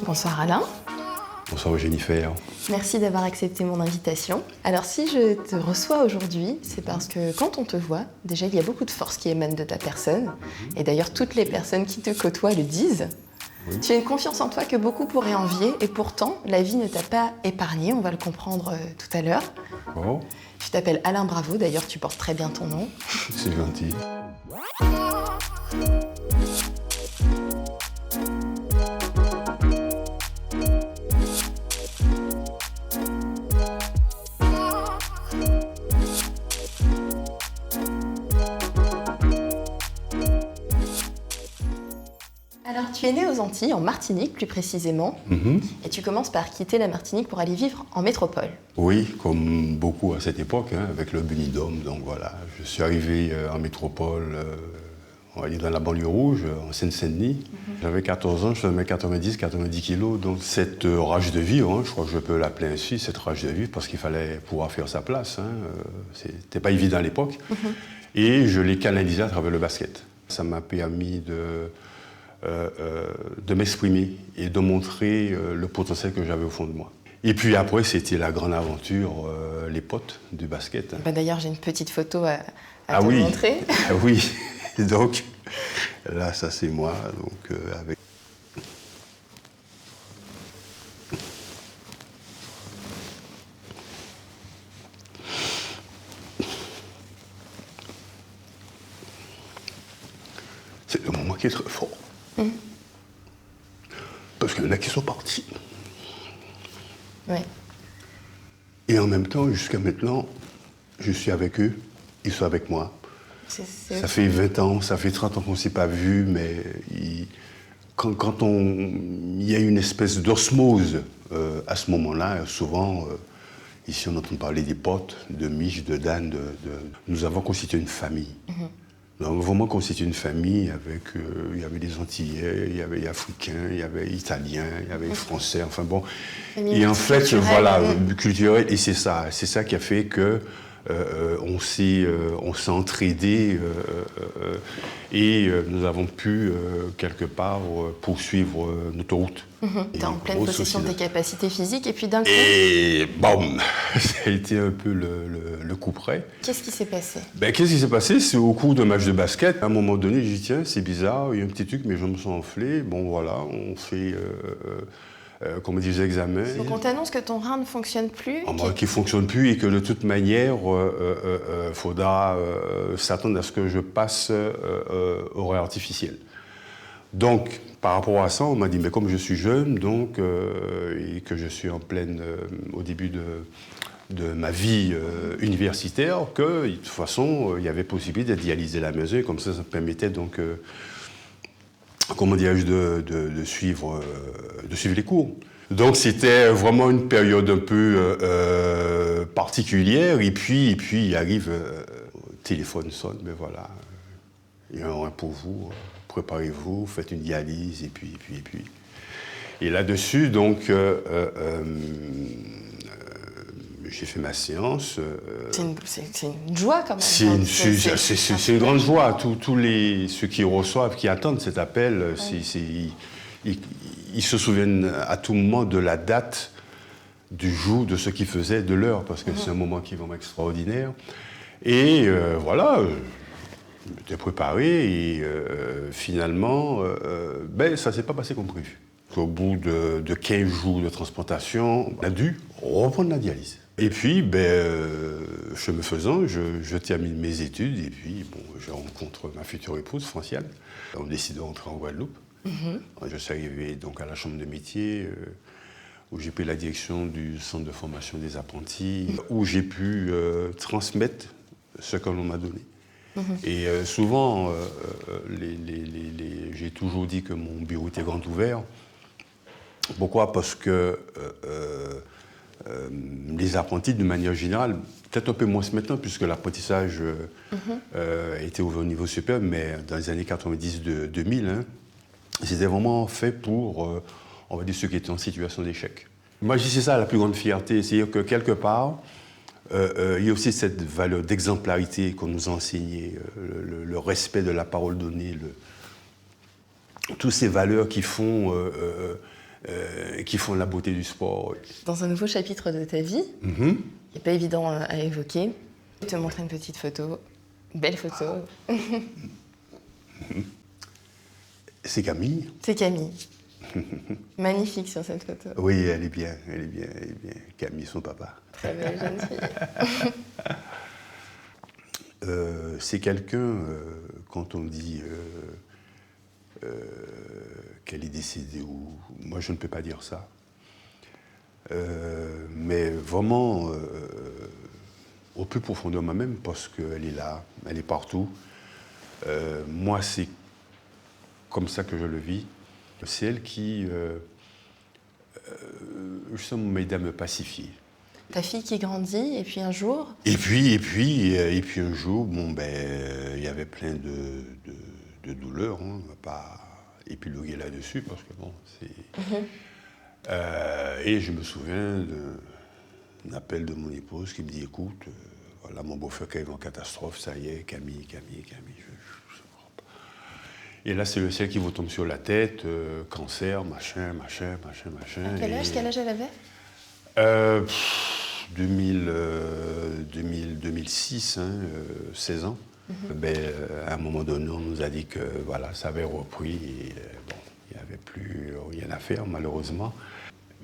Bonsoir Alain. Bonsoir Jennifer. Merci d'avoir accepté mon invitation. Alors si je te reçois aujourd'hui, c'est parce que quand on te voit, déjà il y a beaucoup de force qui émane de ta personne. Et d'ailleurs toutes les personnes qui te côtoient le disent. Oui. Tu as une confiance en toi que beaucoup pourraient envier et pourtant la vie ne t'a pas épargné, on va le comprendre tout à l'heure. Oh. Tu t'appelles Alain Bravo, d'ailleurs tu portes très bien ton nom. C'est gentil. Alors, tu es né aux Antilles, en Martinique plus précisément, et tu commences par quitter la Martinique pour aller vivre en métropole. Oui, comme beaucoup à cette époque, avec le Benidorm. Donc voilà, je suis arrivé en métropole, on va dire dans la banlieue rouge, en Seine-Saint-Denis. J'avais 14 ans, je faisais 90 kilos. Donc cette rage de vivre, je crois que je peux l'appeler ainsi, cette rage de vivre, parce qu'il fallait pouvoir faire sa place. C'était pas évident à l'époque. Et je l'ai canalisé à travers le basket. Ça m'a permis de m'exprimer et de montrer le potentiel que j'avais au fond de moi. Et puis après, c'était la grande aventure, les potes du basket. D'ailleurs, j'ai une petite photo à te montrer. Ah oui, donc là, ça c'est moi, donc avec... C'est le moment qui est très fort. Parce qu'il y en a qui sont partis. Oui. Et en même temps, jusqu'à maintenant, je suis avec eux, ils sont avec moi. Ça fait 20 ans, ça fait 30 ans qu'on ne s'est pas vu, mais quand il y a une espèce d'osmose à ce moment-là, souvent, ici on entend parler des potes, de Mich, de Dan, nous avons constitué une famille. Nous avons vraiment constitué une famille avec, il y avait des Antillais, il y avait les Africains, il y avait les Italiens, il y avait les Français, enfin bon. Et en fait, voilà, culturel, et c'est ça qui a fait que on s'est entraidés et nous avons pu, quelque part, poursuivre notre route. Tu es en pleine possession de tes capacités physiques et puis d'un coup... Et bam, ça a été un peu le coup près. Qu'est-ce qui s'est passé? Qu'est-ce qui s'est passé? C'est au cours d'un match de basket. À un moment donné, j'ai dit tiens, c'est bizarre, il y a un petit truc, mes jambes sont enflées. Bon voilà, on fait... comme des examens. Donc on t'annonce que ton rein ne fonctionne plus? Qu'il ne fonctionne plus et que de toute manière, il faudra s'attendre à ce que je passe au rein artificiel. Donc, par rapport à ça, on m'a dit, mais comme je suis jeune, donc, et que je suis en pleine, au début de ma vie universitaire, que de toute façon, il y avait possibilité de dialyser la maison, et comme ça me permettait donc... comment dirais-je, de suivre les cours. Donc c'était vraiment une période un peu particulière, et puis il arrive, le téléphone sonne, mais voilà, il y a un rein pour vous, préparez-vous, faites une dialyse, et puis. Et là-dessus, donc, j'ai fait ma séance. C'est une joie quand même. C'est une grande joie. Tous ceux qui reçoivent, qui attendent cet appel, ils se souviennent à tout moment de la date, du jour, de ce qu'ils faisaient, de l'heure, parce que c'est un moment qui est vraiment extraordinaire. Et voilà, je m'étais préparé et finalement, ça ne s'est pas passé comme prévu. Au bout de 15 jours de transplantation, on a dû reprendre la dialyse. Et puis, chemin faisant, je termine mes études et puis je rencontre ma future épouse, Franciane. On décide de rentrer en Guadeloupe. Je suis arrivé donc à la chambre de métier où j'ai pris la direction du centre de formation des apprentis, où j'ai pu transmettre ce que l'on m'a donné. Et souvent, j'ai toujours dit que mon bureau était grand ouvert. Pourquoi? Parce que les apprentis, de manière générale, peut-être un peu moins maintenant, puisque l'apprentissage était ouvert au niveau supérieur, mais dans les années 90-2000, c'était vraiment fait pour, on va dire, ceux qui étaient en situation d'échec. Moi, je dis c'est ça la plus grande fierté, c'est-à-dire que quelque part, il y a aussi cette valeur d'exemplarité qu'on nous a enseignée, le respect de la parole donnée, toutes ces valeurs qui font qui font la beauté du sport. Dans un nouveau chapitre de ta vie, qui n'est pas évident à évoquer, je vais te montrer une petite photo. Belle photo. C'est Camille. C'est Camille. Magnifique sur cette photo. Oui, elle est bien. Camille, son papa. Très belle jeune fille. C'est quelqu'un, quand on dit qu'elle est décédée, moi je ne peux pas dire ça. Mais vraiment, au plus profond de moi-même, parce qu'elle est là, elle est partout. Moi, c'est comme ça que je le vis. C'est elle qui, justement, m'aide à me pacifier. Ta fille qui grandit, et puis un jour... Et puis un jour, il y avait plein de douleurs. On ne va pas épiloguer là-dessus, parce que bon, c'est... et je me souviens d'un appel de mon épouse qui me dit, écoute, voilà, mon beau-frère qui est en catastrophe, ça y est, Camille. Et là, c'est le ciel qui vous tombe sur la tête, cancer, machin. Quel âge elle avait 2006, 16 ans. À un moment donné, on nous a dit que voilà, ça avait repris et il n'y avait plus rien à faire, malheureusement.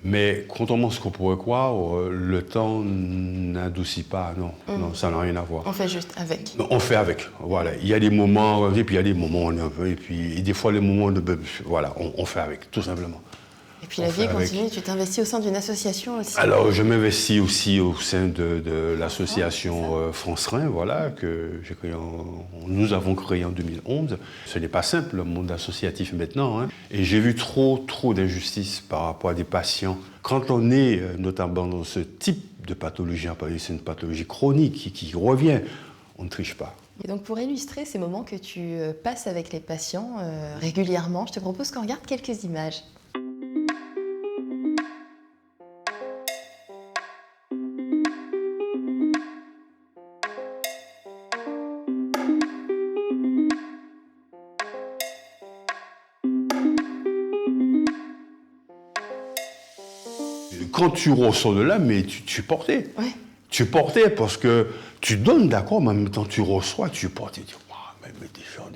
Mais contrairement à ce qu'on pourrait croire, le temps n'adoucit pas, non, ça n'a rien à voir. On fait juste avec. On fait avec, voilà. Il y a des moments, et puis il y a des moments où on est un peu, et des fois les moments, voilà, on fait avec, tout simplement. Et puis la vie continue, tu t'investis au sein d'une association aussi. Alors, je m'investis aussi au sein de l'association France-Rhin, voilà, que nous avons créé en 2011. Ce n'est pas simple, le monde associatif maintenant, hein. Et j'ai vu trop d'injustices par rapport à des patients. Quand on est notamment dans ce type de pathologie, c'est une pathologie chronique qui revient, on ne triche pas. Et donc pour illustrer ces moments que tu passes avec les patients régulièrement, je te propose qu'on regarde quelques images. Quand tu ressors de là, mais tu portais. Ouais. Tu portais parce que tu donnes, d'accord, mais en même temps tu reçois, tu portes et tu dis, mais des gens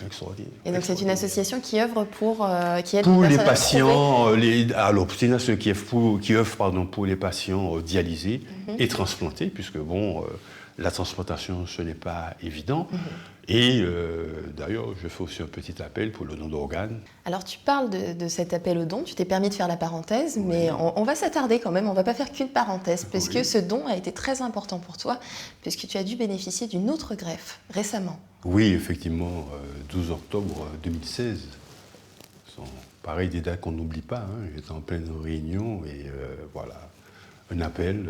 extraordinaires. Et donc c'est une association qui œuvre pour qui aide pour les les patients, c'est une association qui œuvre pour les patients dialysés et transplantés, puisque bon, la transplantation ce n'est pas évident. Et d'ailleurs, je fais aussi un petit appel pour le don d'organes. Alors tu parles de cet appel au don, tu t'es permis de faire la parenthèse, mais on va s'attarder quand même, on ne va pas faire qu'une parenthèse, puisque ce don a été très important pour toi, puisque tu as dû bénéficier d'une autre greffe récemment. Oui, effectivement, 12 octobre 2016. Ce sont pareil des dates qu'on n'oublie pas. Hein. J'étais en pleine réunion et voilà, un appel.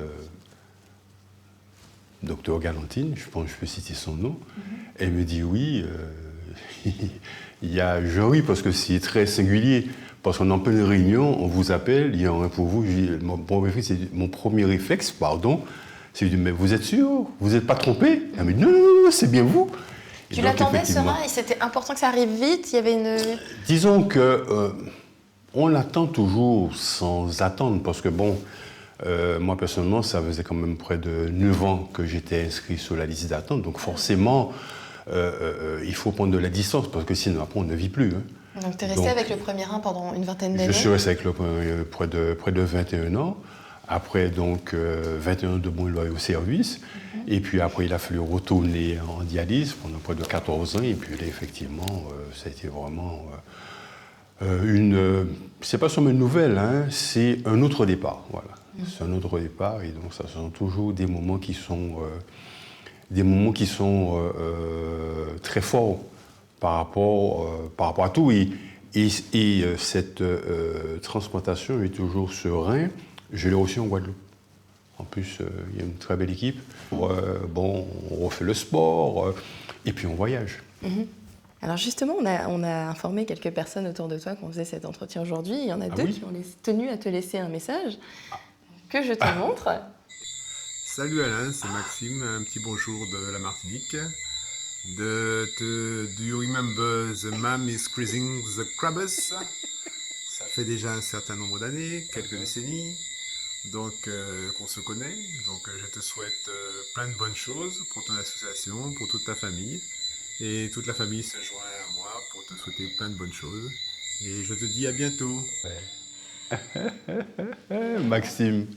Docteur Galantine, je pense que je peux citer son nom, elle me dit oui, il y a Jean-Oui, parce que c'est très singulier, parce qu'on est en pleine réunion, on vous appelle, il y a un pour vous, mon premier réflexe, c'est de dire, mais vous êtes sûr? Vous n'êtes pas trompé? Elle me dit, non, c'est bien vous. Et tu l'attendais, Serein, et c'était important que ça arrive vite, il y avait une... Disons que on l'attend toujours sans attendre, parce que bon, moi, personnellement, ça faisait quand même près de 9 ans que j'étais inscrit sur la liste d'attente. Donc, forcément, il faut prendre de la distance parce que sinon, après, on ne vit plus. Hein. Donc, tu es resté avec le premier rein pendant une vingtaine d'années? Je suis resté avec près de 21 ans. Après, donc, 21 ans de bon loyer au service. Et puis, après, il a fallu retourner en dialyse pendant près de 14 ans. Et puis, là, effectivement, ça a été vraiment c'est pas seulement une nouvelle, hein, c'est un autre départ. Voilà. C'est un autre départ. Et donc, ça sont toujours des moments qui sont très forts par rapport à tout. Et cette transplantation est toujours serein. Je l'ai reçu en Guadeloupe. En plus, il y a une très belle équipe. On refait le sport et puis on voyage. Alors justement, on a informé quelques personnes autour de toi qu'on faisait cet entretien aujourd'hui. Il y en a deux qui ont tenu à te laisser un message que je te montre. Salut Alain, c'est Maxime. Un petit bonjour de la Martinique. Do you remember the man is squeezing the crabs? Ça fait déjà un certain nombre d'années, quelques décennies, donc qu'on se connaît. Donc je te souhaite plein de bonnes choses pour ton association, pour toute ta famille. Et toute la famille se joint à moi pour te souhaiter plein de bonnes choses. Et je te dis à bientôt. Maxime.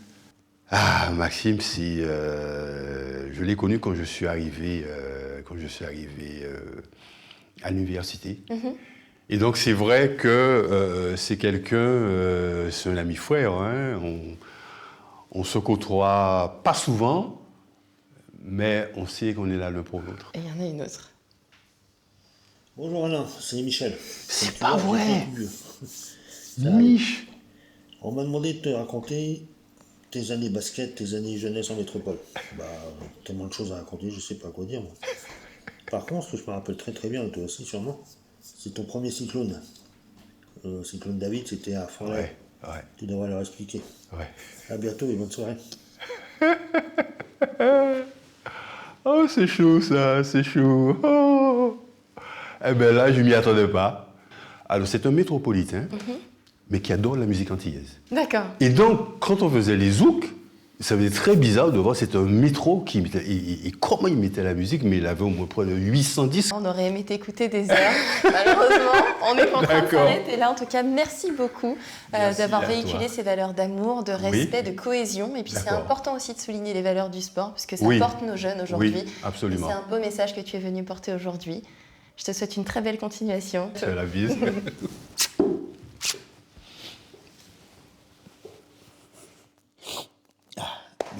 Ah, Maxime, je l'ai connu quand je suis arrivé, à l'université. Et donc c'est vrai que c'est quelqu'un, c'est un ami frère. Hein. On se côtoie pas souvent, mais on sait qu'on est là l'un pour l'autre. Et il y en a une autre. Bonjour Alain, c'est Michel. C'est pas vrai. Ça Mich. On m'a demandé de te raconter tes années basket, tes années jeunesse en métropole. Tellement de choses à raconter, je sais pas quoi dire moi. Par contre, ce que je me rappelle très très bien, toi aussi sûrement, c'est ton premier cyclone. Cyclone David, c'était à Forêt. Ouais. Tu devrais leur expliquer. Ouais. À bientôt et bonne soirée. Oh, c'est chaud ça, c'est chaud. Oh. Eh bien là, je ne m'y attendais pas. Alors, c'est un métropolitain, mais qui adore la musique antillaise. D'accord. Et donc, quand on faisait les zouks, ça faisait très bizarre de voir, c'était un métro qui imitait, et comment il mettait la musique, mais il avait au moins près de 800 disques. On aurait aimé t'écouter des heures. Malheureusement, on est contraint de D'accord. s'arrêter là. En tout cas, merci beaucoup Merci d'avoir à véhiculé toi. ces valeurs d'amour, de respect, de cohésion. Et puis c'est D'accord. important aussi de souligner les valeurs du sport, parce que ça Oui. porte nos jeunes aujourd'hui. Oui, absolument. Et c'est un beau message que tu es venu porter aujourd'hui. Je te souhaite une très belle continuation. C'est la bise.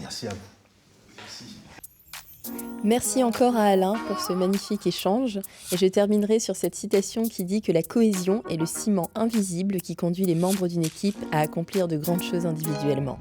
Merci à vous. Merci encore à Alain pour ce magnifique échange. Et je terminerai sur cette citation qui dit que la cohésion est le ciment invisible qui conduit les membres d'une équipe à accomplir de grandes choses individuellement.